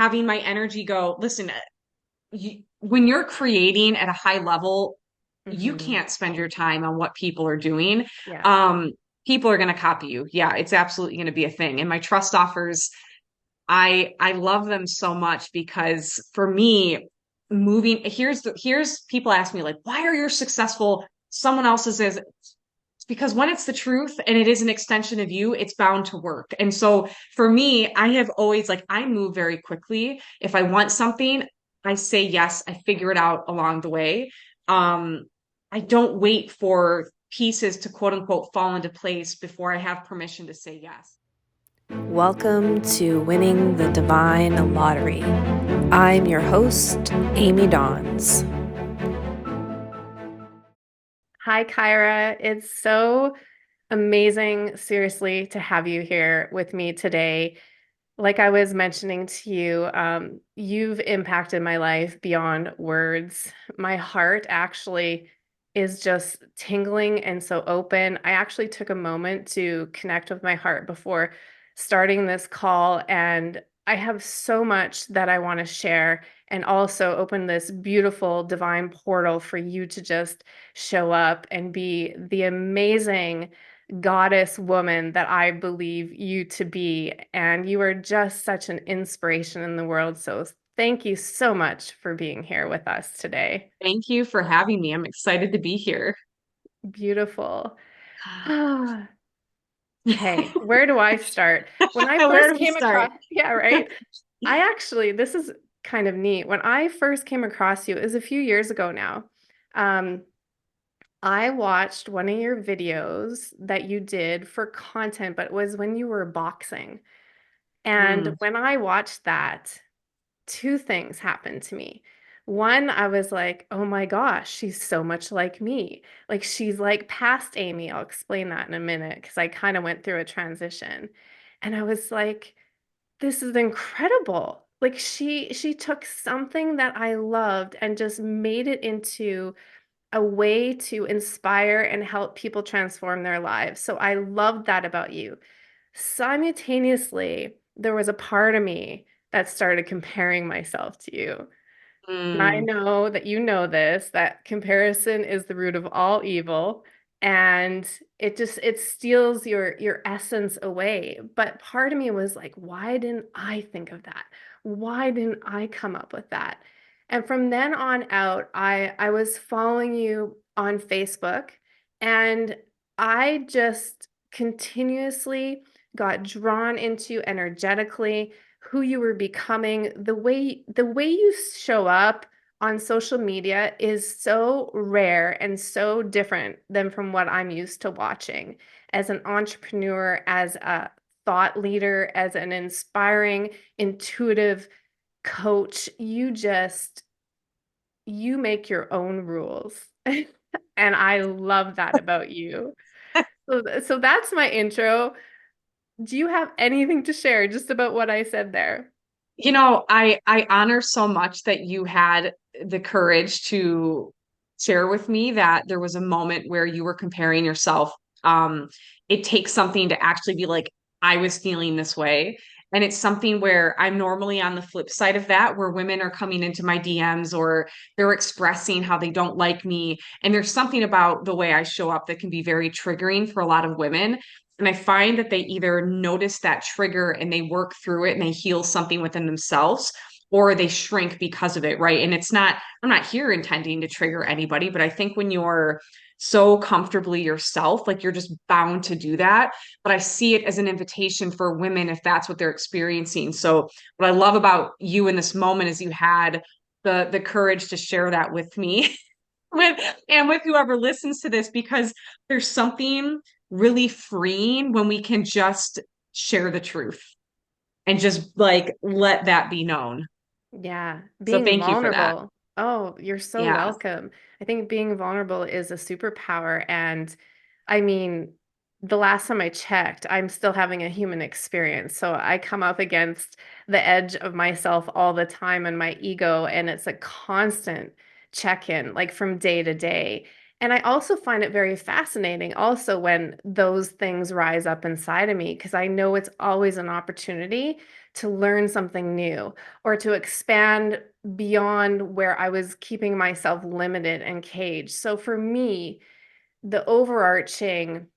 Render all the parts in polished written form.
having my energy go, listen, when you're creating at a high level, you Hmm. can't spend your time on what people are doing. Yeah. Um, People are going to copy you. Yeah, it's absolutely going to be a thing. And my trust offers, I love them so much because for me, moving here's people ask me like, why are you successful? Someone else's is it's because when it's the truth and it is an extension of you, it's bound to work. And so for me, I have always like I move very quickly. If I want something, I say yes. I figure it out along the way. Um, I don't wait for pieces to quote unquote fall into place before I have permission to say yes. Welcome to Winning the Divine Lottery. I'm your host, Amy Dawns. Hi, Kyra. It's so amazing, seriously, to have you here with me today. Like I was mentioning to you, you've impacted my life beyond words. My heart actually is just tingling and so open. I actually took a moment to connect with my heart before starting this call, and I have so much that I want to share and also open this beautiful divine portal for you to just show up and be the amazing goddess woman that I believe you to be. And you are just such an inspiration in the world. So thank you so much for being here with us today. Thank you for having me. I'm excited to be here. Beautiful. Ah, okay, where do I start? When I Where first do we came across, start? yeah, right. I actually, this is kind of neat. When I first came across you, it was a few years ago now. Um, I watched one of your videos that you did for content, but it was when you were boxing. And Mm, when I watched that, two things happened to me. One, I was like, oh my gosh, she's so much like me. Like she's like past Amy. I'll explain that in a minute because I kind of went through a transition. And I was like, this is incredible. Like she took something that I loved and just made it into a way to inspire and help people transform their lives. So I loved that about you. Simultaneously, there was a part of me that started comparing myself to you. And I mm. know that you know this, that comparison is the root of all evil, and it steals your essence away. But part of me was like, why didn't I think of that? Why didn't I come up with that? And from then on out, I was following you on Facebook, and I just continuously got drawn into energetically who you were becoming, the way you show up on social media is so rare and so different than from what I'm used to watching as an entrepreneur, as a thought leader, as an inspiring, intuitive coach. You make your own rules. And I love that about you. So that's my intro. Do you have anything to share just about what I said there? I honor so much that you had the courage to share with me that there was a moment where you were comparing yourself. It takes something to actually be like, I was feeling this way. And it's something where I'm normally on the flip side of that, where women are coming into my DMs or they're expressing how they don't like me. And there's something about the way I show up that can be very triggering for a lot of women. And I find that they either notice that trigger and they work through it and they heal something within themselves, or they shrink because of it, right? And it's not, I'm not here intending to trigger anybody, but I think when you're so comfortably yourself, like you're just bound to do that. But I see it as an invitation for women if that's what they're experiencing. So what I love about you in this moment is you had the courage to share that with me with and with whoever listens to this because there's something really freeing when we can just share the truth and just like let that be known. Yeah, So being thank you for that. vulnerable. Oh, you're so Yeah. welcome. I think being vulnerable is a superpower. And I mean, the last time I checked, I'm still having a human experience. So I come up against the edge of myself all the time and my ego, and it's a constant check-in, like from day to day. And I also find it very fascinating also when those things rise up inside of me, because I know it's always an opportunity to learn something new or to expand beyond where I was keeping myself limited and caged. So for me, the overarching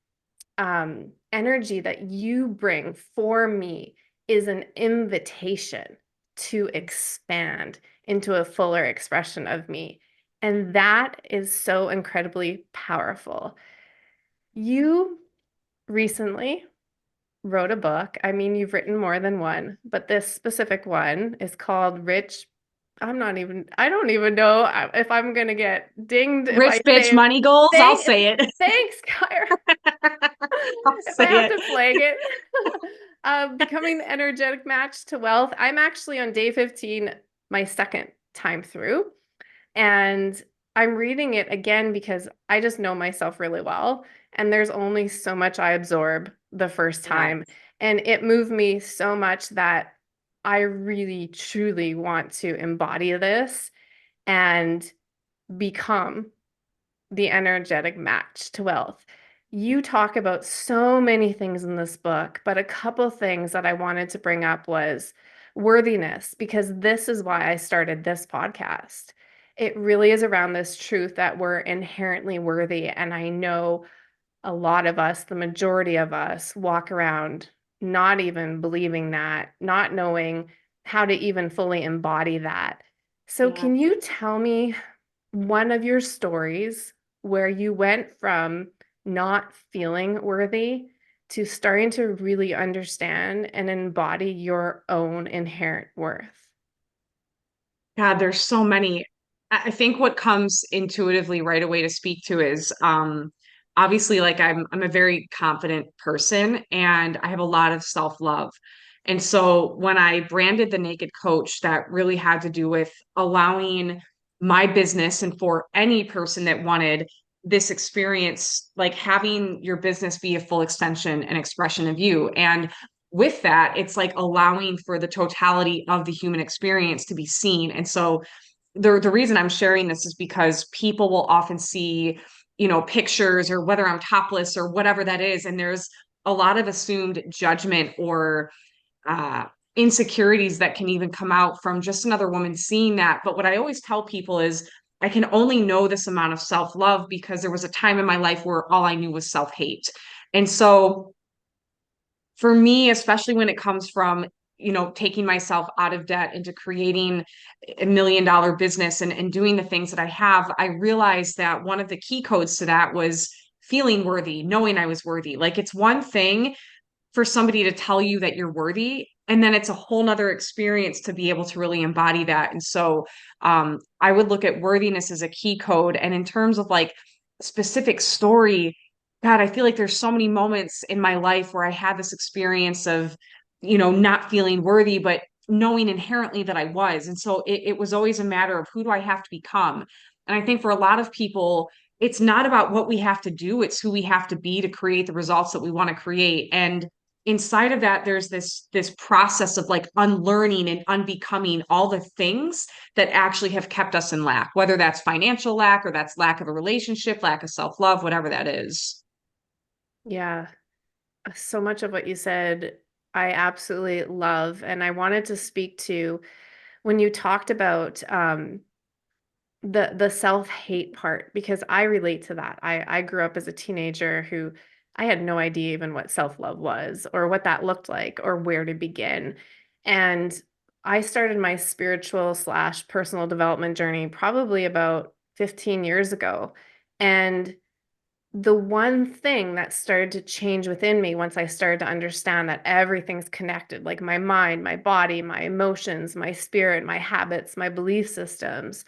energy that you bring for me is an invitation to expand into a fuller expression of me. And that is so incredibly powerful. You recently wrote a book. I mean, you've written more than one, but this specific one is called Rich. I don't even know if I'm going to get dinged if Rich I bitch say, money goals. I'll thank, say it. thanks, Kyra. I'll If I say have it. to flag it. Becoming the energetic match to wealth. I'm actually on day 15, my second time through. And I'm reading it again because I just know myself really well. And there's only so much I absorb the first Yeah. time. And it moved me so much that I really, truly want to embody this and become the energetic match to wealth. You talk about so many things in this book, but a couple things that I wanted to bring up was worthiness, because this is why I started this podcast. It really is around this truth that we're inherently worthy. And I know a lot of us, the majority of us, walk around not even believing that, not knowing how to even fully embody that. So, Yeah. can you tell me one of your stories where you went from not feeling worthy to starting to really understand and embody your own inherent worth? God, there's so many. I think what comes intuitively right away to speak to is obviously like I'm a very confident person and I have a lot of self-love. And so when I branded the Naked Coach, that really had to do with allowing my business and for any person that wanted this experience, like having your business be a full extension and expression of you. And with that, it's like allowing for the totality of the human experience to be seen. And so the reason I'm sharing this is because people will often see, pictures or whether I'm topless or whatever that is, and there's a lot of assumed judgment or uh, insecurities that can even come out from just another woman seeing that. But what I always tell people is I can only know this amount of self-love because there was a time in my life where all I knew was self-hate. And so for me, especially when it comes from, taking myself out of debt into creating $1 million business and doing the things that I have, I realized that one of the key codes to that was feeling worthy, knowing I was worthy. Like it's one thing for somebody to tell you that you're worthy. And then it's a whole nother experience to be able to really embody that. And so I would look at worthiness as a key code. And in terms of like specific story, God, I feel like there's so many moments in my life where I had this experience of, not feeling worthy, but knowing inherently that I was. And so it was always a matter of who do I have to become? And I think for a lot of people, it's not about what we have to do, it's who we have to be to create the results that we want to create. And inside of that there's this process of like unlearning and unbecoming all the things that actually have kept us in lack, whether that's financial lack or that's lack of a relationship, lack of self-love, whatever that is. Yeah, so much of what you said, I absolutely love. And I wanted to speak to when you talked about the self-hate part, because I relate to that. I grew up as a teenager who I had no idea even what self-love was or what that looked like or where to begin. And I started my spiritual slash personal development journey probably about 15 years ago. And the one thing that started to change within me once I started to understand that everything's connected, like my mind, my body, my emotions, my spirit, my habits, my belief systems,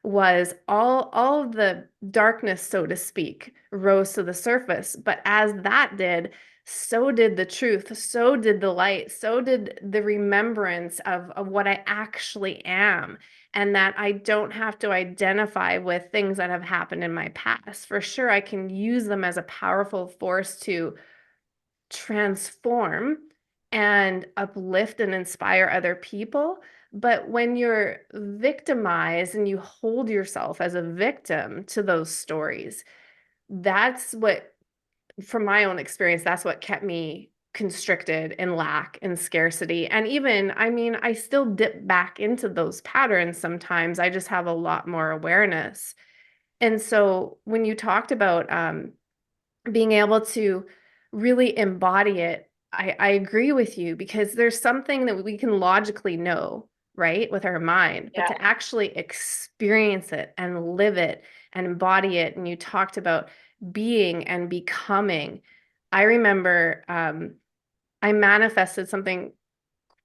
was all of the darkness, so to speak, rose to the surface. But as that did, so did the truth, so did the light, so did the remembrance of what I actually am. And that I don't have to identify with things that have happened in my past. For sure, I can use them as a powerful force to transform and uplift and inspire other people. But when you're victimized and you hold yourself as a victim to those stories, that's what, from my own experience, that's what kept me constricted and lack and scarcity. And even, I mean, I still dip back into those patterns sometimes. I just have a lot more awareness. And so when you talked about being able to really embody it, I agree with you because there's something that we can logically know, right, with our mind, but Yeah. to actually experience it and live it and embody it. And you talked about being and becoming. I remember I manifested something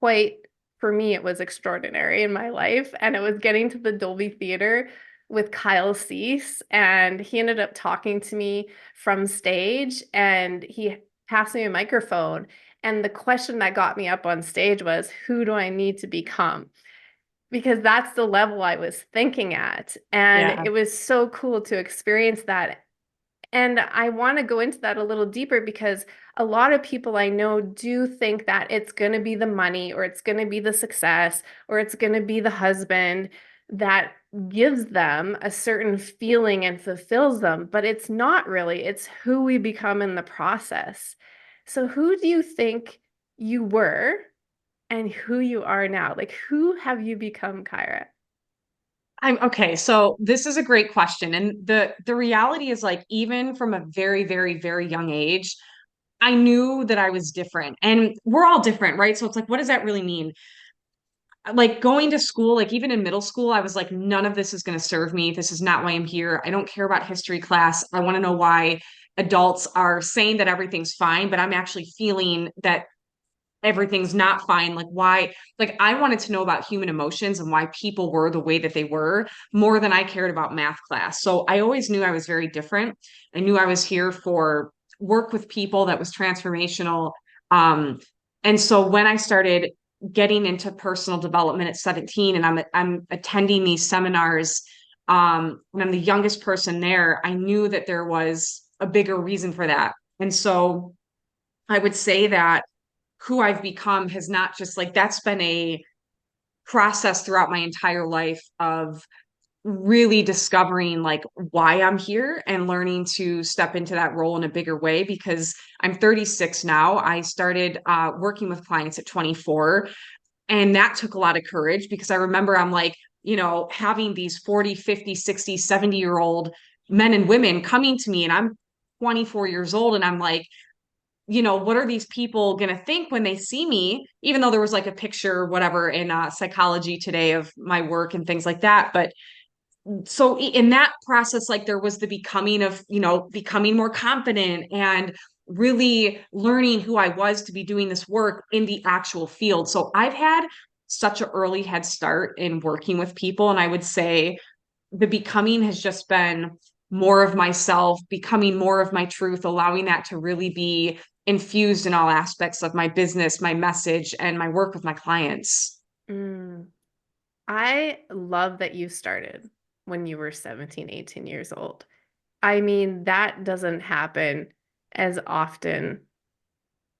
quite, for me, it was extraordinary in my life. And it was getting to the Dolby Theater with Kyle Cease. And he ended up talking to me from stage and he passed me a microphone. And the question that got me up on stage was, who do I need to become? Because that's the level I was thinking at. And Yeah. it was so cool to experience that. And I want to go into that a little deeper because a lot of people I know do think that it's going to be the money or it's going to be the success or it's going to be the husband that gives them a certain feeling and fulfills them, but it's not really. It's who we become in the process. So, who do you think you were and who you are now? Like, who have you become, Kyra? I'm okay. So this is a great question. And the reality is like even from a very, very, very young age, I knew that I was different. And we're all different, right? So it's like, what does that really mean? Like going to school, like even in middle school, I was like, none of this is going to serve me. This is not why I'm here. I don't care about history class. I want to know why adults are saying that everything's fine, but I'm actually feeling that everything's not fine. Like why, like I wanted to know about human emotions and why people were the way that they were more than I cared about math class. So I always knew I was very different. I knew I was here for work with people that was transformational. Um, and so when I started getting into personal development at 17 and I'm attending these seminars, and I'm the youngest person there, I knew that there was a bigger reason for that. And so I would say that who I've become has not just like that's been a process throughout my entire life of really discovering like why I'm here and learning to step into that role in a bigger way because I'm 36 now. I started working with clients at 24 and that took a lot of courage because I remember I'm like, you know, having these 40, 50, 60, 70-year-old men and women coming to me and I'm 24 years old and I'm like, you know, what are these people going to think when they see me? Even though there was like a picture, whatever, in Psychology Today of my work and things like that. But so in that process, like there was the becoming of, you know, becoming more confident and really learning who I was to be doing this work in the actual field. So I've had such an early head start in working with people. And I would say the becoming has just been more of myself, becoming more of my truth, allowing that to really be infused in all aspects of my business, my message, and my work with my clients. Mm. I love that you started when you were 17, 18 years old. I mean, that doesn't happen as often.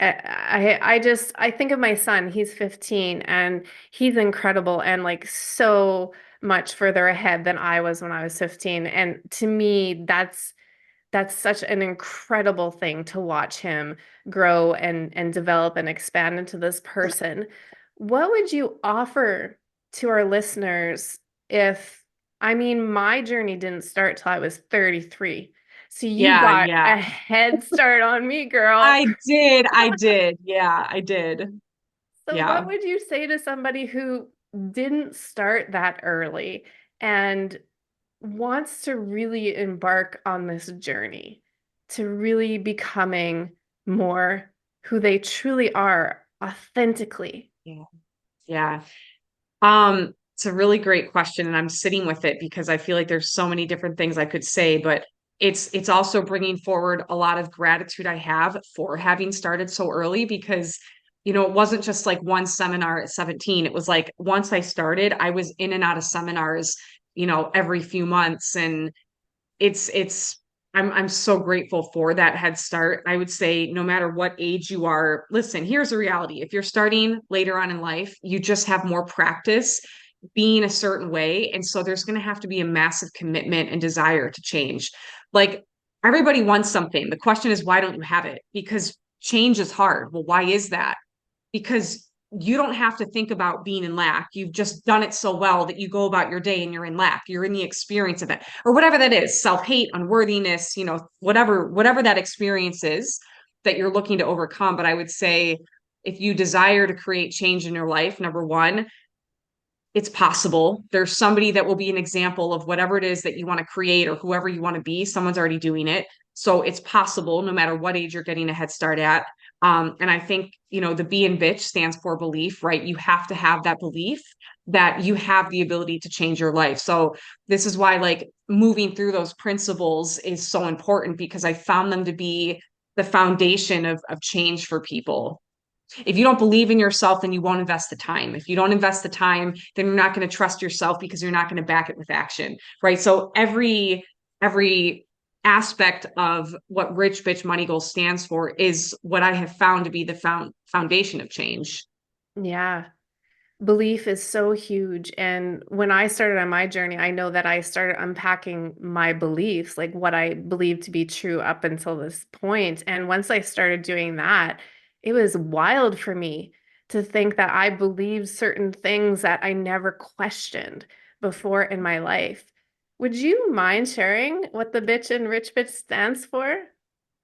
I think of my son, he's 15 and he's incredible and like so much further ahead than I was when I was 15. And to me, that's such an incredible thing to watch him grow and develop and expand into this person. What would you offer to our listeners if, I mean, my journey didn't start till I was 33. So you Yeah, got yeah. a head start on me, girl. I did. I did. Yeah, I did. So what Yeah. would you say to somebody who didn't start that early and wants to really embark on this journey to really becoming more who they truly are authentically? Yeah. Yeah. It's a really great question, and I'm sitting with it because I feel like there's so many different things I could say, but it's also bringing forward a lot of gratitude I have for having started so early because you know it wasn't just like one seminar at 17. It was like once I started, I was in and out of seminars, you know, every few months, and it's I'm so grateful for that head start. I would say no matter what age you are, listen, here's the reality. If you're starting later on in life, you just have more practice being a certain way. And so there's going to have to be a massive commitment and desire to change. Like Everybody wants something. The question is, why don't you have it? Because change is hard. Well, why is that? Because you don't have to think about being in lack. You've just done it so well that you go about your day and you're in lack. You're in the experience of it, or whatever that is, self-hate, unworthiness, whatever that experience is that you're looking to overcome. But I would say if you desire to create change in your life, number one, it's possible. There's somebody that will be an example of whatever it is that you want to create or whoever you want to be. Someone's already doing it. So it's possible no matter what age you're getting a head start at. And I think, the B in bitch stands for belief, right? You have to have that belief that you have the ability to change your life. So this is why like moving through those principles is so important because I found them to be the foundation of change for people. If you don't believe in yourself, then you won't invest the time. If you don't invest the time, then you're not going to trust yourself because you're not going to back it with action, right? So every aspect of what Rich Bitch Money Goal stands for is what I have found to be the foundation of change. Yeah. Belief is so huge. And when I started on my journey, I know that I started unpacking my beliefs, like what I believed to be true up until this point. And once I started doing that, it was wild for me to think that I believed certain things that I never questioned before in my life. Would you mind sharing what the bitch and rich bitch stands for?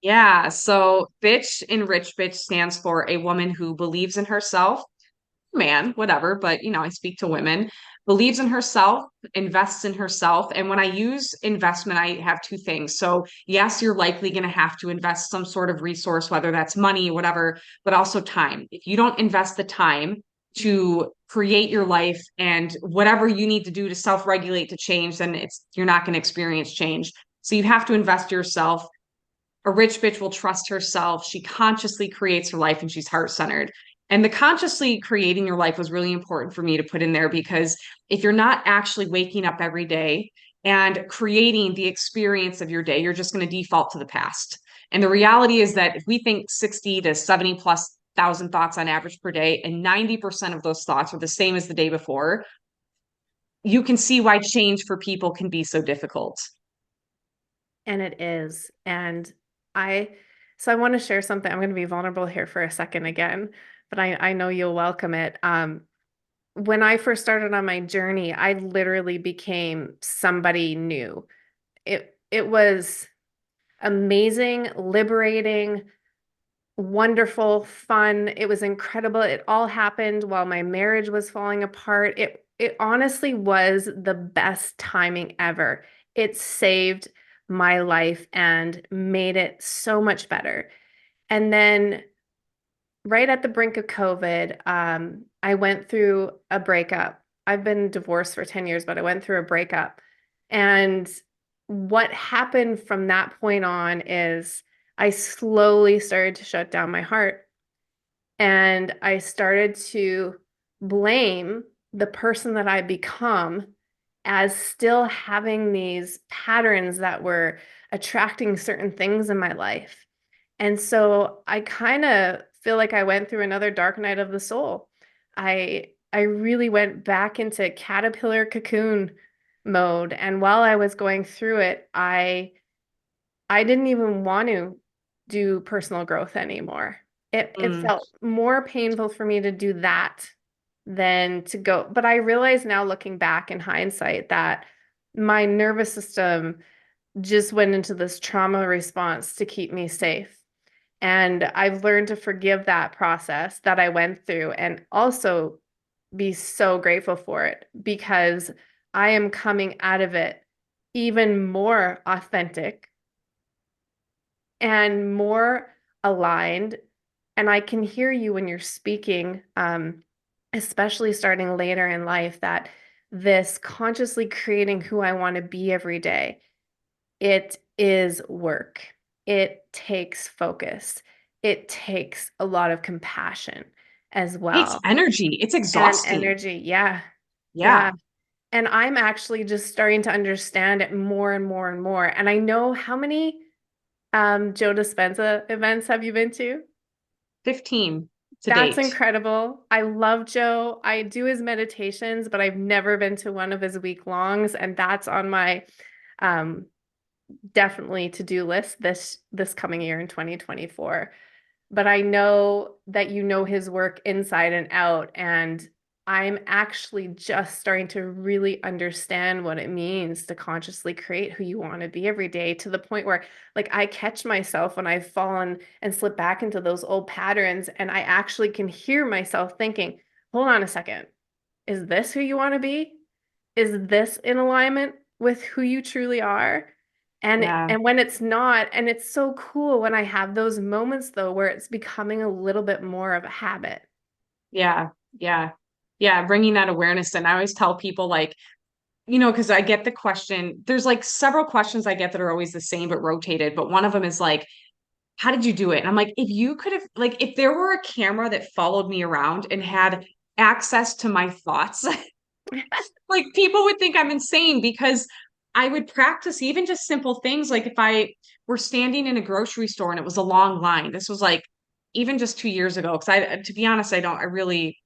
Yeah. So bitch in Rich Bitch stands for a woman who believes in herself, man, whatever, but I speak to women, believes in herself, invests in herself. And when I use investment, I have two things. So, yes, you're likely going to have to invest some sort of resource, whether that's money, whatever, but also time. If you don't invest the time to create your life and whatever you need to do to self-regulate to change, then you're not going to experience change. So you have to invest yourself. A rich bitch will trust herself. She consciously creates her life and she's heart centered. And the consciously creating your life was really important for me to put in there because if you're not actually waking up every day and creating the experience of your day, you're just going to default to the past. And the reality is that if we think 60 to 70 plus thousand thoughts on average per day, and 90% of those thoughts are the same as the day before, you can see why change for people can be so difficult. And it is. I, so I want to share something. I'm going to be vulnerable here for a second again, but I know you'll welcome it. When I first started on my journey, I literally became somebody new. It was amazing, liberating, wonderful, fun. It was incredible. It all happened while my marriage was falling apart. It honestly was the best timing ever. It saved my life and made it so much better. And then right at the brink of COVID, I went through a breakup. I've been divorced for 10 years, but I went through a breakup. And what happened from that point on is I slowly started to shut down my heart. And I started to blame the person that I become as still having these patterns that were attracting certain things in my life. And so I kind of feel like I went through another dark night of the soul. I really went back into caterpillar cocoon mode. And while I was going through it, I didn't even want to do personal growth anymore. It Mm, felt more painful for me to do that than to go. But I realize now looking back in hindsight that my nervous system just went into this trauma response to keep me safe. And I've learned to forgive that process that I went through and also be so grateful for it because I am coming out of it even more authentic and more aligned. And I can hear you when you're speaking, especially starting later in life, that this consciously creating who I want to be every day, it is work. It takes focus. It takes a lot of compassion as it's well. energy. It's And exhausting. energy. Yeah. Yeah. Yeah. And I'm actually just starting to understand it more and more and more. And I know how many Joe Dispenza events have you been to? 15 to That's date. incredible. I love Joe. I do his meditations, but I've never been to one of his week longs, and that's on my um definitely to-do list this coming year in 2024. But I know that you know his work inside and out, and I'm actually just starting to really understand what it means to consciously create who you want to be every day, to the point where like I catch myself when I've fallen and slipped back into those old patterns, and I actually can hear myself thinking, hold on a second, is this who you want to be? Is this in alignment with who you truly are? And Yeah. and when it's not, and it's so cool when I have those moments though where it's becoming a little bit more of a habit. Yeah. Yeah. Yeah. Bringing that awareness in. I always tell people like, because I get the question, there's like several questions I get that are always the same but rotated. But one of them is like, how did you do it? And I'm like, if you could have, like, if there were a camera that followed me around and had access to my thoughts, like people would think I'm insane because I would practice even just simple things. Like if I were standing in a grocery store and it was a long line, this was like even just 2 years ago. Cause to be honest, I really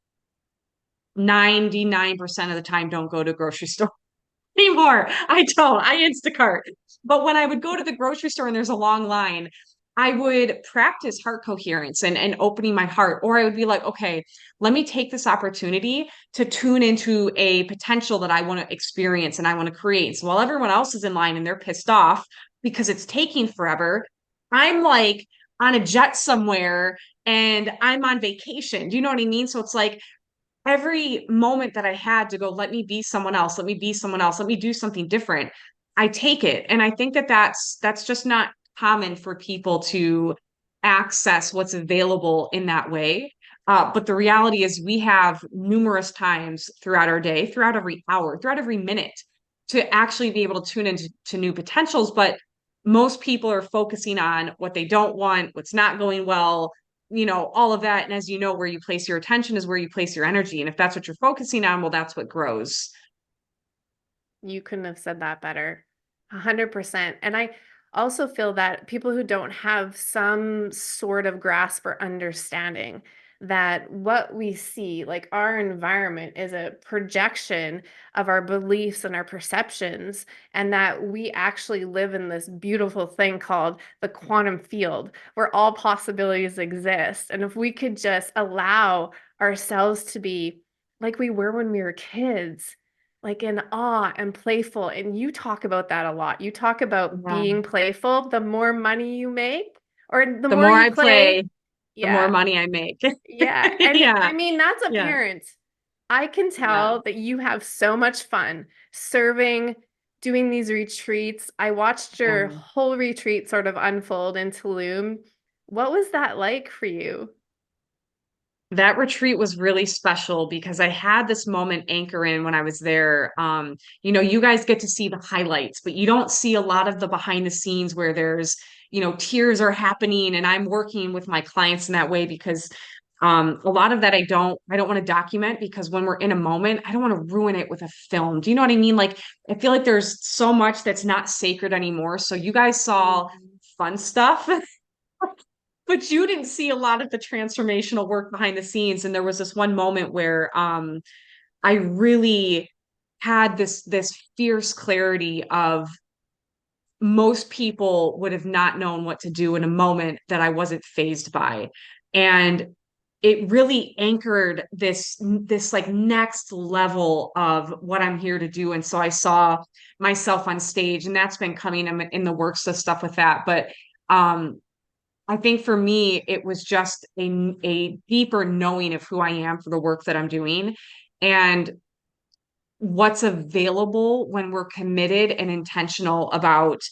99% of the time don't go to a grocery store anymore. I don't. I Instacart. But when I would go to the grocery store and there's a long line, I would practice heart coherence and opening my heart. Or I would be like, okay, let me take this opportunity to tune into a potential that I want to experience and I want to create. So while everyone else is in line and they're pissed off because it's taking forever, I'm like on a jet somewhere and I'm on vacation. Do you know what I mean? So it's like every moment that I had to go, let me be someone else, let me be someone else, let me do something different. I take it. And I think that that's just not common for people to access what's available in that way. But the reality is we have numerous times throughout our day, throughout every hour, throughout every minute to actually be able to tune into new potentials. But most people are focusing on what they don't want, what's not going well, all of that. And as you know, where you place your attention is where you place your energy. And if that's what you're focusing on, well, that's what grows. You couldn't have said that better. 100%. And I also feel that people who don't have some sort of grasp or understanding that what we see, like our environment, is a projection of our beliefs and our perceptions, and that we actually live in this beautiful thing called the quantum field where all possibilities exist. And if we could just allow ourselves to be like we were when we were kids, like in awe and playful. And you talk about that a lot. You talk about Yeah. being playful. The more money you make, or the The more more you I play. play, the more Yeah. money I make. Yeah. And Yeah. I mean, that's Yeah. apparent. I can Yeah. tell that you have so much fun serving, doing these retreats. I watched your Um, whole retreat sort of unfold in Tulum. What was that like for you? that retreat was really special because I had this moment anchor in when I was there. You guys get to see the highlights, but you don't see a lot of the behind the scenes where there's, tears are happening and I'm working with my clients in that way because a lot of that I don't want to document because when we're in a moment, I don't want to ruin it with a film. Do you know what I mean? Like I feel like there's so much that's not sacred anymore. So you guys saw Mhm. fun stuff. But you didn't see a lot of the transformational work behind the scenes. And there was this one moment where I really had this fierce clarity of most people would have not known what to do in a moment that I wasn't phased by. And it really anchored this like next level of what I'm here to do. And so I saw myself on stage, and that's been coming in the works of stuff with that. But um I think for me, it was just a deeper knowing of who I am for the work that I'm doing and what's available when we're committed and intentional about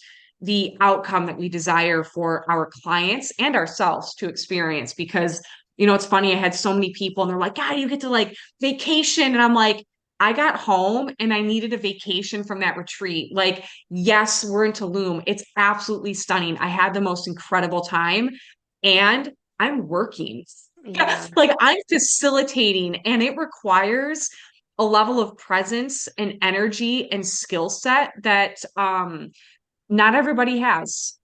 the outcome that we desire for our clients and ourselves to experience. Because, it's funny, I had so many people and they're like, God, you get to like vacation. And I'm like, I got home and I needed a vacation from that retreat. Like, yes, we're in Tulum. It's absolutely stunning. I had the most incredible time and I'm working. Yeah. Like I'm facilitating and it requires a level of presence and energy and skill set that not everybody has.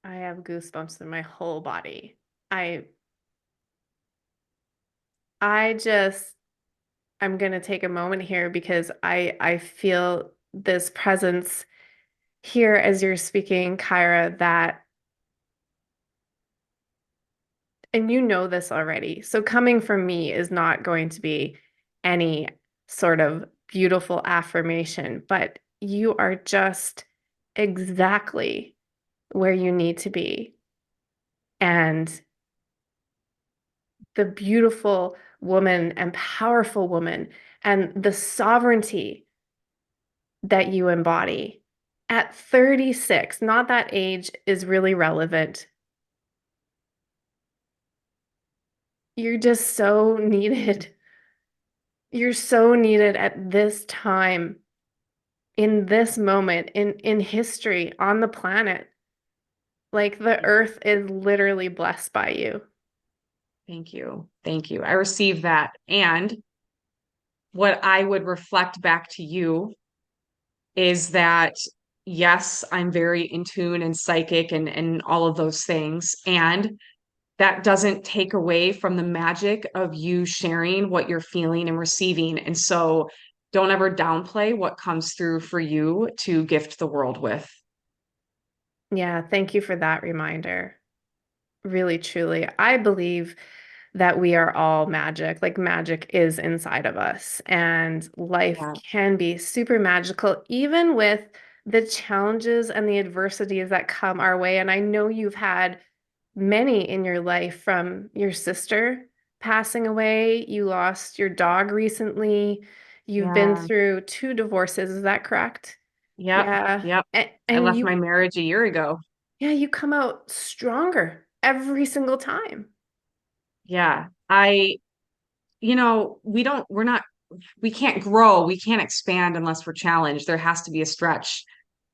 I have goosebumps in my whole body. I I just I'm gonna take a moment here because I feel this presence hear as you're speaking, Kyra, that, and you know this already, so coming from me is not going to be any sort of beautiful affirmation, but you are just exactly where you need to be. And the beautiful woman and powerful woman and the sovereignty that you embody at 36, not that age is really relevant. You're just so needed. You're so needed at this time, in this moment, in history, on the planet. Like the earth is literally blessed by you. Thank you. Thank you. I received that. And what I would reflect back to you is that yes, I'm very in tune and psychic and all of those things. And that doesn't take away from the magic of you sharing what you're feeling and receiving. And so don't ever downplay what comes through for you to gift the world with. Yeah, thank you for that reminder. Really, truly. I believe that we are all magic. Like magic is inside of us, and life Yeah. can be super magical, even with the challenges and the adversities that come our way. And I know you've had many in your life from your sister passing away. You lost your dog recently. You've been Yeah. through two divorces. Is that correct? Yep. Yeah. Yep. I And left you, my marriage a year ago. yeah, you come out stronger every single time. Yeah. We're not, we can't grow, we can't expand unless we're challenged. There has to be a stretch.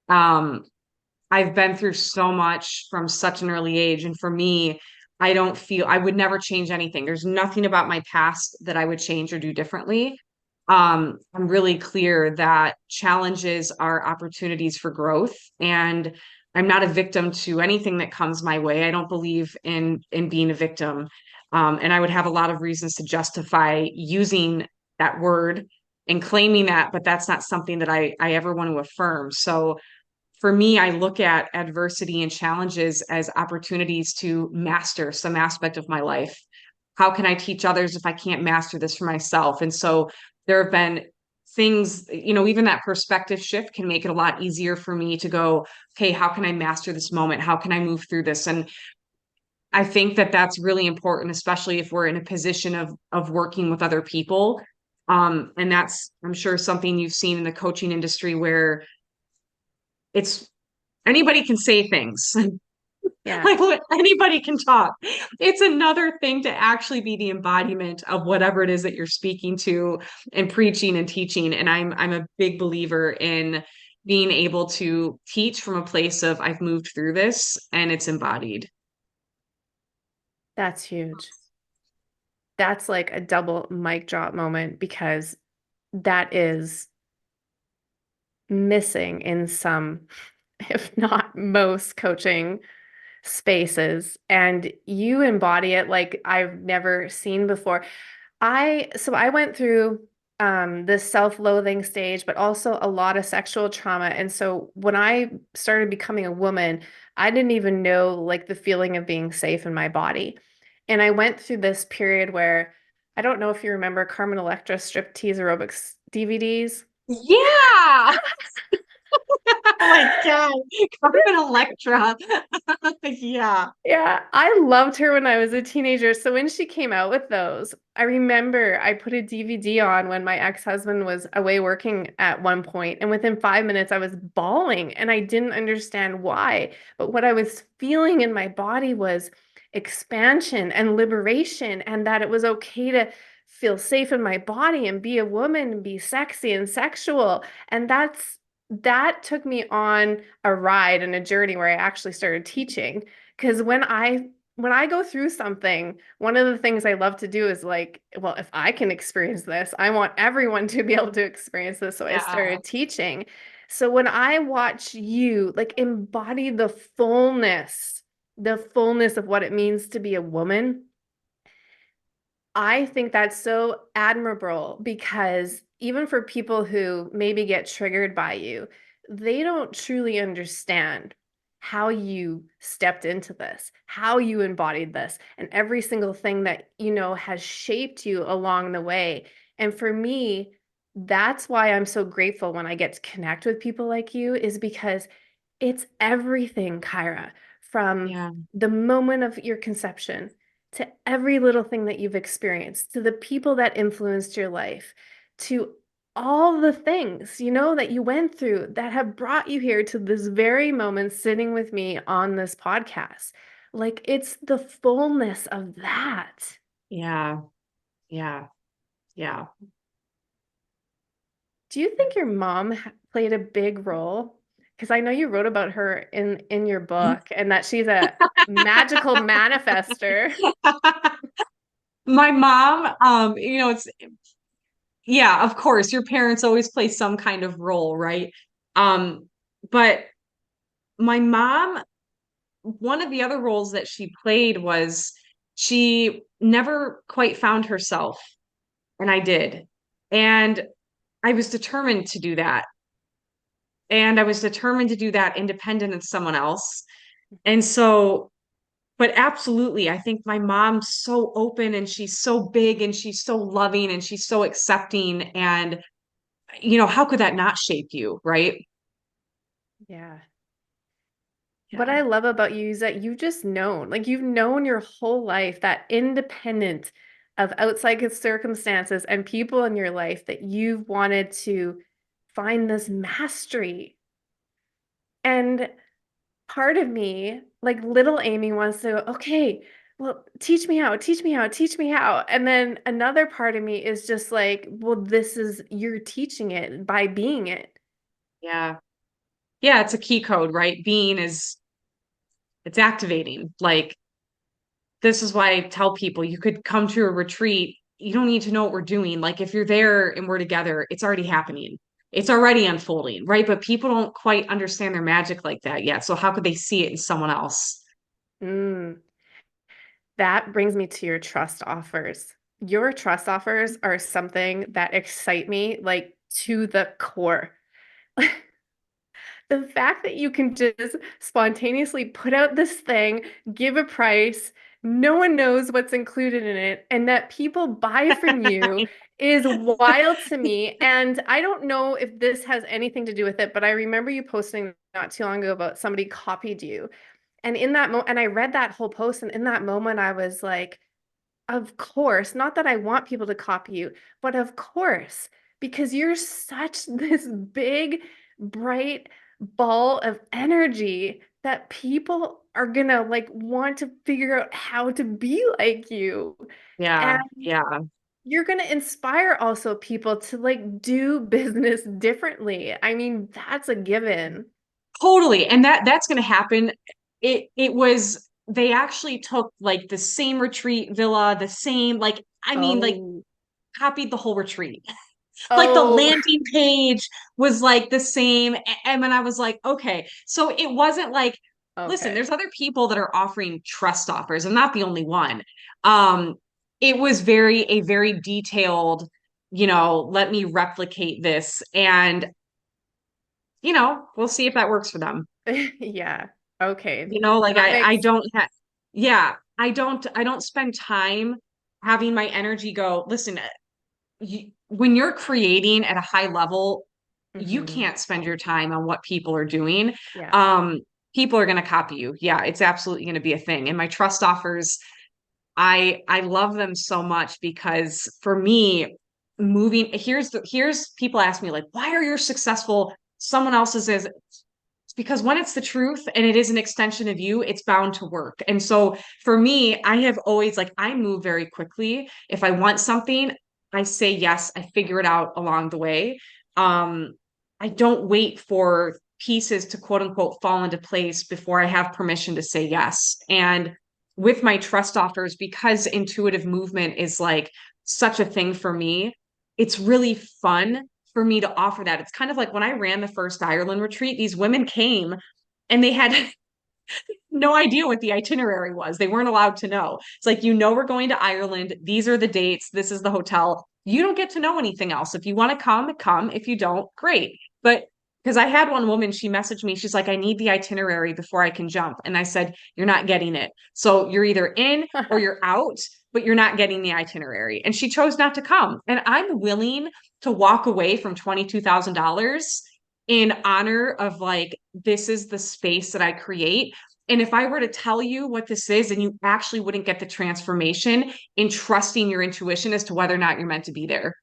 Um, I've been through so much from such an early age. And for me, I don't feel I would never change anything. There's nothing about my past that I would change or do differently. I'm really clear that challenges are opportunities for growth, and I'm not a victim to anything that comes my way. I don't believe in being a victim. And I would have a lot of reasons to justify using that word and claiming that, but that's not something that I ever want to affirm. So for me, I look at adversity and challenges as opportunities to master some aspect of my life. How can I teach others if I can't master this for myself? And so there have been things, even that perspective shift can make it a lot easier for me to go, okay, how can I master this moment? How can I move through this? And I think that that's really important, especially if we're in a position of working with other people. And that's, I'm sure, something you've seen in the coaching industry where it's anybody can say things. Yeah. Like anybody can talk. It's another thing to actually be the embodiment of whatever it is that you're speaking to and preaching and teaching. And I'm a big believer in being able to teach from a place of I've moved through this and it's embodied. That's huge. That's like a double mic drop moment because that is missing in some, if not most, coaching spaces. And you embody it like I've never seen before. I went through this self-loathing stage, but also a lot of sexual trauma. And so when I started becoming a woman, I didn't even know like the feeling of being safe in my body. And I went through this period where I don't know if you remember Carmen Electra striptease aerobics DVDs. Yeah. Oh my God. Carmen Electra. Yeah. Yeah, I loved her when I was a teenager. So when she came out with those, I remember I put a DVD on when my ex-husband was away working at one point, and within 5 minutes I was bawling and I didn't understand why. But what I was feeling in my body was expansion and liberation, and that it was okay to feel safe in my body and be a woman and be sexy and sexual. And that took me on a ride and a journey where I actually started teaching. Because when I go through something, one of the things I love to do is like, well, if I can experience this, I want everyone to be able to experience this. So I Yeah. started teaching. So when I watch you like embody the fullness of what it means to be a woman, I think that's so admirable because even for people who maybe get triggered by you, they don't truly understand how you stepped into this, how you embodied this, and every single thing that, has shaped you along the way. And for me, that's why I'm so grateful when I get to connect with people like you, is because it's everything, Kyra, from Yeah. the moment of your conception to every little thing that you've experienced, to the people that influenced your life, to all the things, that you went through that have brought you here to this very moment sitting with me on this podcast. Like it's the fullness of that. Yeah. Yeah. Yeah. Do you think your mom played a big role? Because I know you wrote about her in your book and that she's a magical manifester. My mom, it's, yeah, of course, your parents always play some kind of role, right? But my mom, one of the other roles that she played was she never quite found herself, and I did. And I was determined to do that. And I was determined to do that independent of someone else. And so, but absolutely, I think my mom's so open and she's so big and she's so loving and she's so accepting. And, how could that not shape you, right? Yeah. What Yeah. I love about you is that you've known your whole life that independent of outside circumstances and people in your life that you've wanted to find this mastery. And part of me, like little Amy, wants to, okay, well, teach me how, teach me how, teach me how. And then another part of me is just like, well, you're teaching it by being it. Yeah. Yeah. It's a key code, right? It's activating. Like, this is why I tell people you could come to a retreat. You don't need to know what we're doing. Like, if you're there and we're together, it's already happening. It's already unfolding, right? But people don't quite understand their magic like that yet. So how could they see it in someone else? Mm. That brings me to your trust offers. Your trust offers are something that excite me like to the core. The fact that you can just spontaneously put out this thing, give a price, no one knows what's included in it, and that people buy from you is wild to me. And I don't know if this has anything to do with it, but I remember you posting not too long ago about somebody copied you. And in that moment, and I read that whole post, and in that moment, I was like, of course, not that I want people to copy you, but of course, because you're such this big, bright ball of energy that people are gonna like want to figure out how to be like you. And Yeah, yeah. you're gonna inspire also people to like do business differently. I mean, that's a given. Totally. And that's going to happen. It was they actually took like the same retreat villa, the same like I mean like Oh, copied the whole retreat. Like the oh, landing page was like the same. And then I was like, okay. So it wasn't like, listen, okay. there's other people that are offering trust offers. I'm not the only one. Um, it was a very detailed, let me replicate this. And, we'll see if that works for them. Yeah. Okay. Like That I makes don't have, yeah, I don't spend time having my energy go, listen, when you're creating at a high level, you Mhm. can't spend your time on what people are doing. Yeah. Um, People are going to copy you. Yeah, it's absolutely going to be a thing. And my trust offers, I love them so much because for me, here's people ask me like, why are yours successful? Someone else's is it's because when it's the truth and it is an extension of you, it's bound to work. And so for me, I have always like I move very quickly. If I want something, I say yes, I figure it out along the way. Um, I don't wait for pieces to quote unquote fall into place before I have permission to say yes. And with my trust offers, because intuitive movement is like such a thing for me, it's really fun for me to offer that. It's kind of like when I ran the first Ireland retreat, these women came and they had no idea what the itinerary was. They weren't allowed to know. It's like, we're going to Ireland. These are the dates. This is the hotel. You don't get to know anything else. If you want to come, come. If you don't, great. But Because I had one woman, she messaged me, she's like, I need the itinerary before I can jump. And I said, you're not getting it. So you're either in or you're out, but you're not getting the itinerary. And she chose not to come. And I'm willing to walk away from $22,000 in honor of like, this is the space that I create. And if I were to tell you what this is, and you actually wouldn't get the transformation in trusting your intuition as to whether or not you're meant to be there.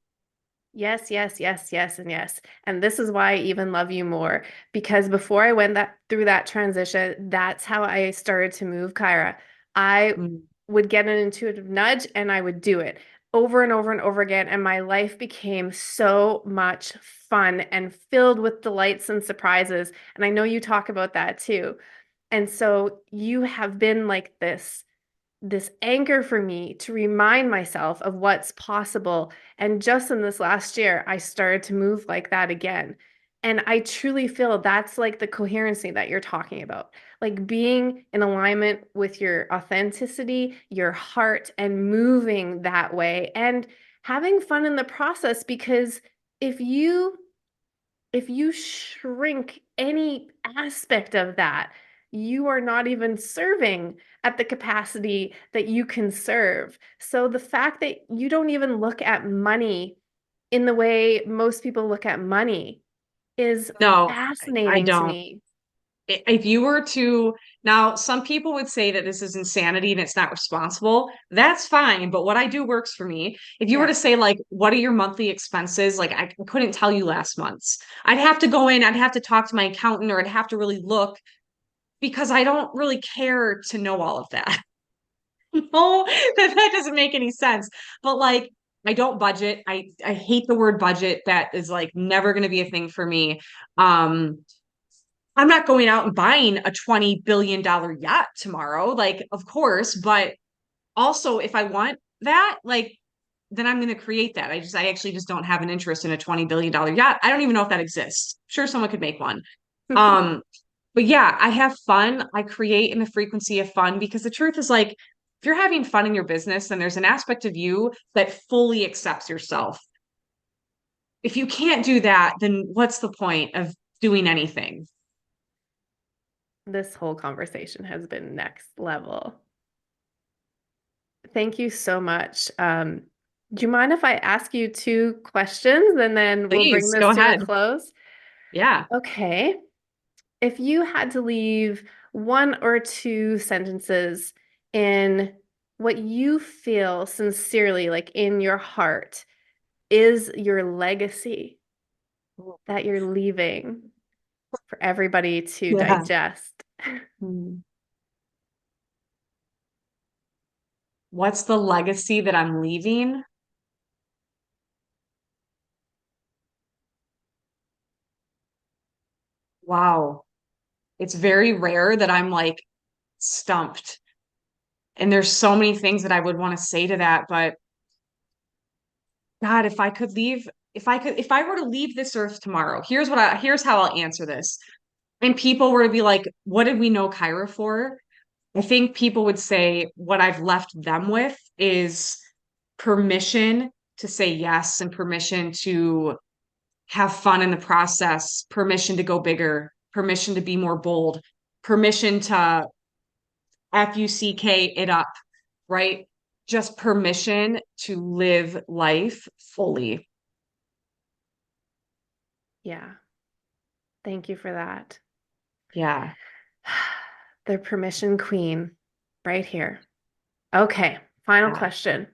Yes, yes, yes, yes, and yes. And this is why I even love you more because before I went that through that transition, that's how I started to move, Kyra. I Mm. would get an intuitive nudge and I would do it over and over and over again. And my life became so much fun and filled with delights and surprises. And I know you talk about that too. And so you have been like this anchor for me to remind myself of what's possible. And just in this last year, I started to move like that again. And I truly feel that's like the coherency that you're talking about, like being in alignment with your authenticity, your heart, and moving that way and having fun in the process. Because if you if you shrink any aspect of that, you are not even serving at the capacity that you can serve. So the fact that you don't even look at money in the way most people look at money is No, I fascinating to don't. me. If you were to, now some people would say that this is insanity and it's not responsible. That's fine, but what I do works for me. If you were Yeah. to say like, what are your monthly expenses, like I couldn't tell you last month's. I'd have to go in, I'd have to talk to my accountant, or I'd have to really look, because I don't really care to know all of that. No, that doesn't make any sense. But like, I don't budget. I hate the word budget. That is like never going to be a thing for me. Um, I'm not going out and buying a $20 billion yacht tomorrow. Like, of course, but also if I want that, like, then I'm going to create that. I actually just don't have an interest in a $20 billion yacht. I don't even know if that exists. Sure, someone could make one. Um, but yeah, I have fun. I create in the frequency of fun, because the truth is like, if you're having fun in your business, then there's an aspect of you that fully accepts yourself. If you can't do that, then what's the point of doing anything? This whole conversation has been next level. Thank you so much. Do you mind if I ask you two questions and then we'll bring Please go this to a ahead. close? Yeah. Okay. If you had to leave one or two sentences in what you feel sincerely, like in your heart, is your legacy that you're leaving for everybody to Yeah. digest. Hmm. What's the legacy that I'm leaving? Wow. It's very rare that I'm like stumped. And there's so many things that I would want to say to that, but God, if I were to leave this earth tomorrow, here's how I'll answer this. And people were to be like, what did we know Kyra for? I think people would say what I've left them with is permission to say yes, and permission to have fun in the process, permission to go bigger, permission to be more bold, permission to FUCK it up, right? Just permission to live life fully. Yeah, thank you for that. Yeah. The permission queen, right here. Okay, final Yeah. question.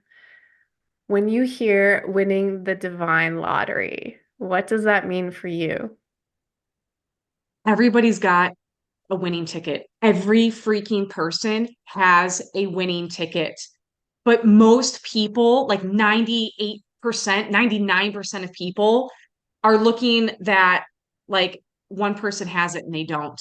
When you hear winning the divine lottery, what does that mean for you? Everybody's got a winning ticket. Every freaking person has a winning ticket. But most people, like 98%, 99% of people, are looking that like one person has it and they don't,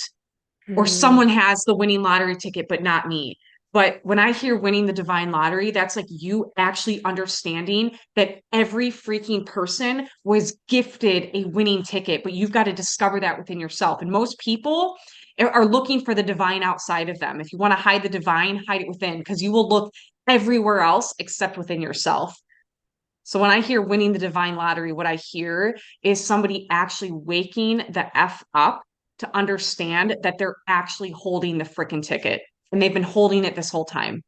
or Hmm. someone has the winning lottery ticket, but not me. But when I hear winning the divine lottery, that's like you actually understanding that every freaking person was gifted a winning ticket, but you've got to discover that within yourself. And most people are looking for the divine outside of them. If you want to hide the divine, hide it within, because you will look everywhere else except within yourself. So when I hear winning the divine lottery, what I hear is somebody actually waking the F up to understand that they're actually holding the freaking ticket and they've been holding it this whole time.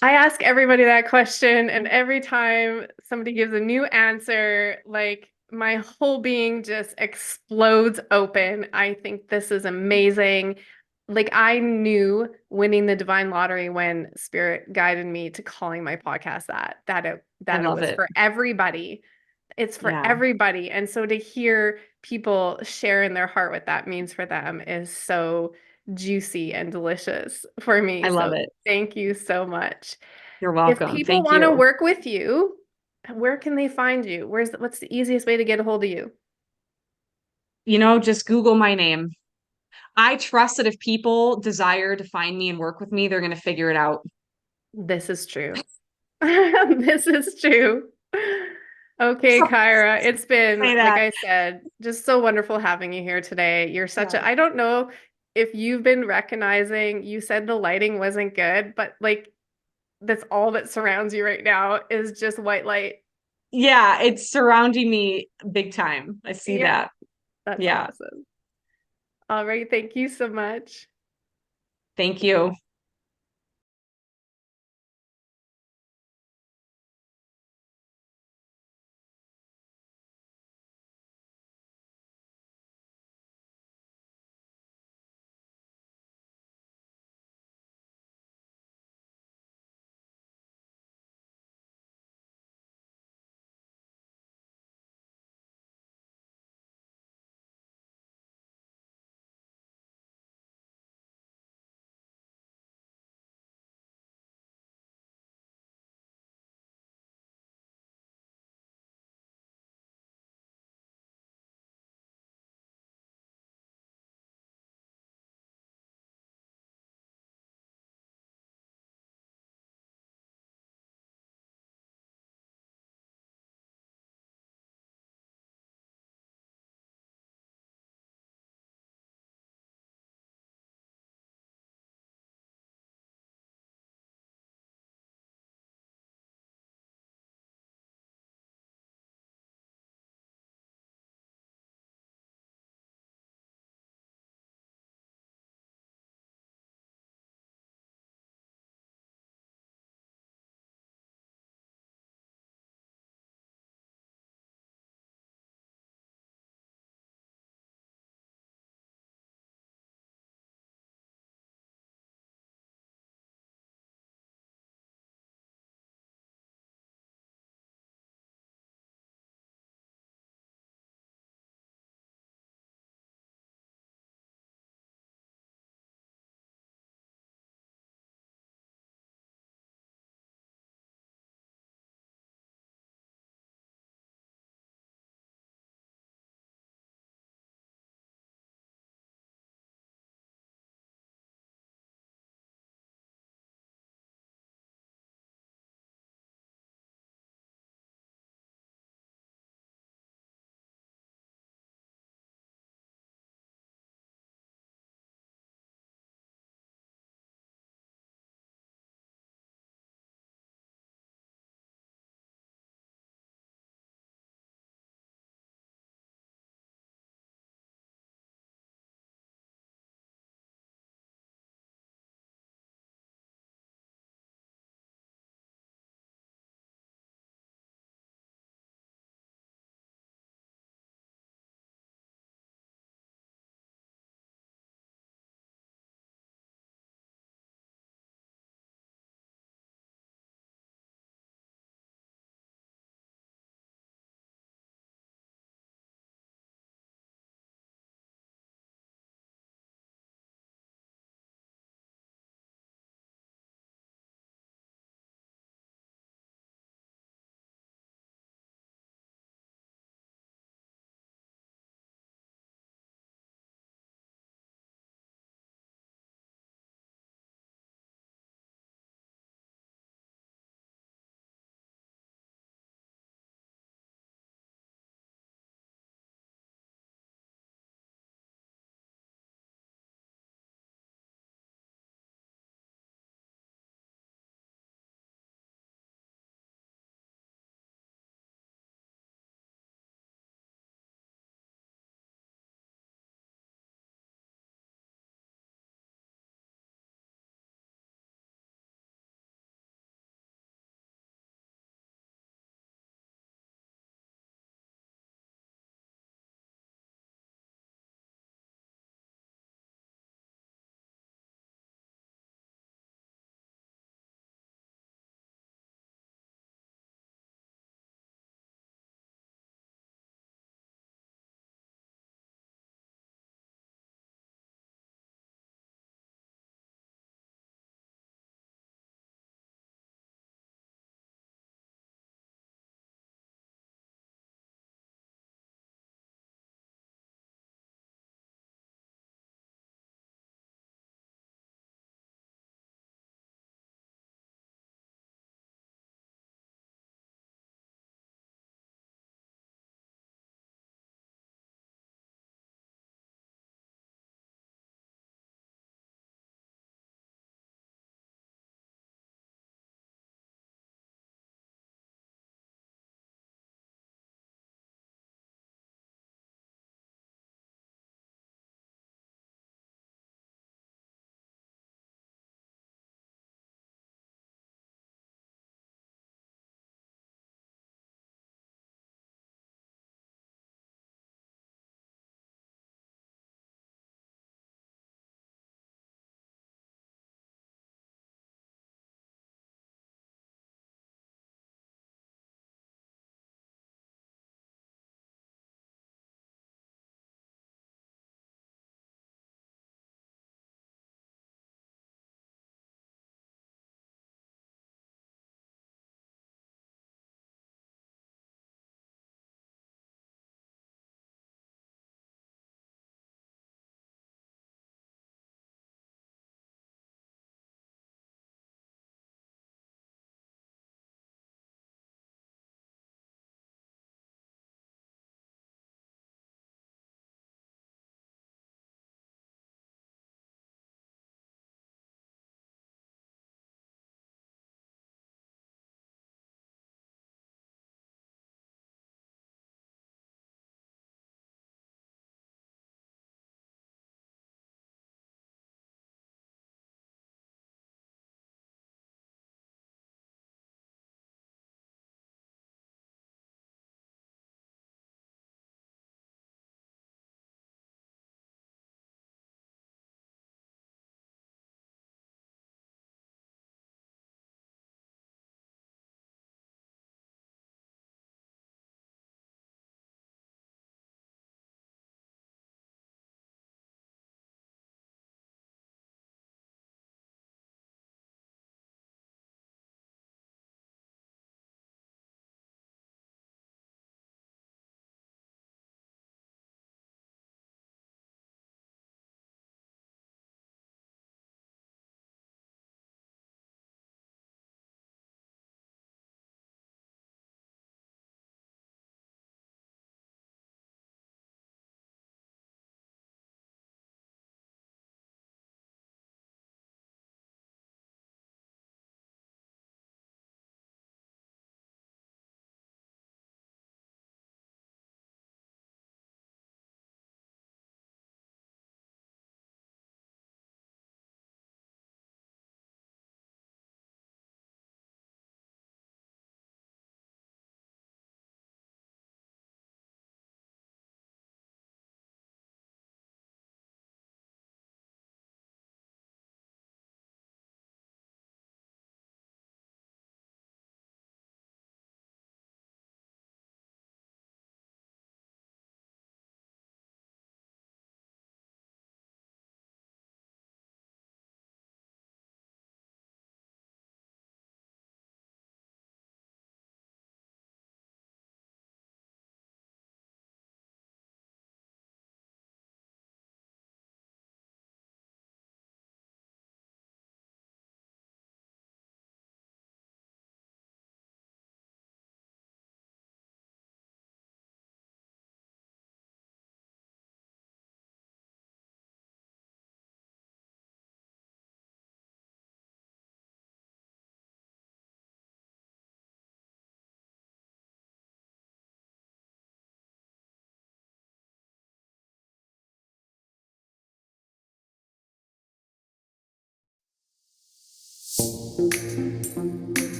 I ask everybody that question, and every time somebody gives a new answer, like my whole being just explodes open. I think this is amazing. Like I knew winning the divine lottery when spirit guided me to calling my podcast I that it love was it. for everybody. It's for Yeah, everybody. And so to hear people share in their heart what that means for them is so juicy and delicious for me. I love So it. thank you so much. You're If welcome. people Thank want to you. work with you, where can they find you? What's the easiest way to get a hold of you? Just Google my name. I trust that if people desire to find me and work with me, they're going to figure it out. This is true. This is true. Okay, So Kyra, it's been, say like that. I said, just so wonderful having you here today. You're such Yeah. a, I don't know if you've been recognizing, you said the lighting wasn't good, but like that's all that surrounds you right now is just white light. Yeah, it's surrounding me big time. I see Yeah, that. that's Yeah. awesome. All right, thank you so much. Thank you.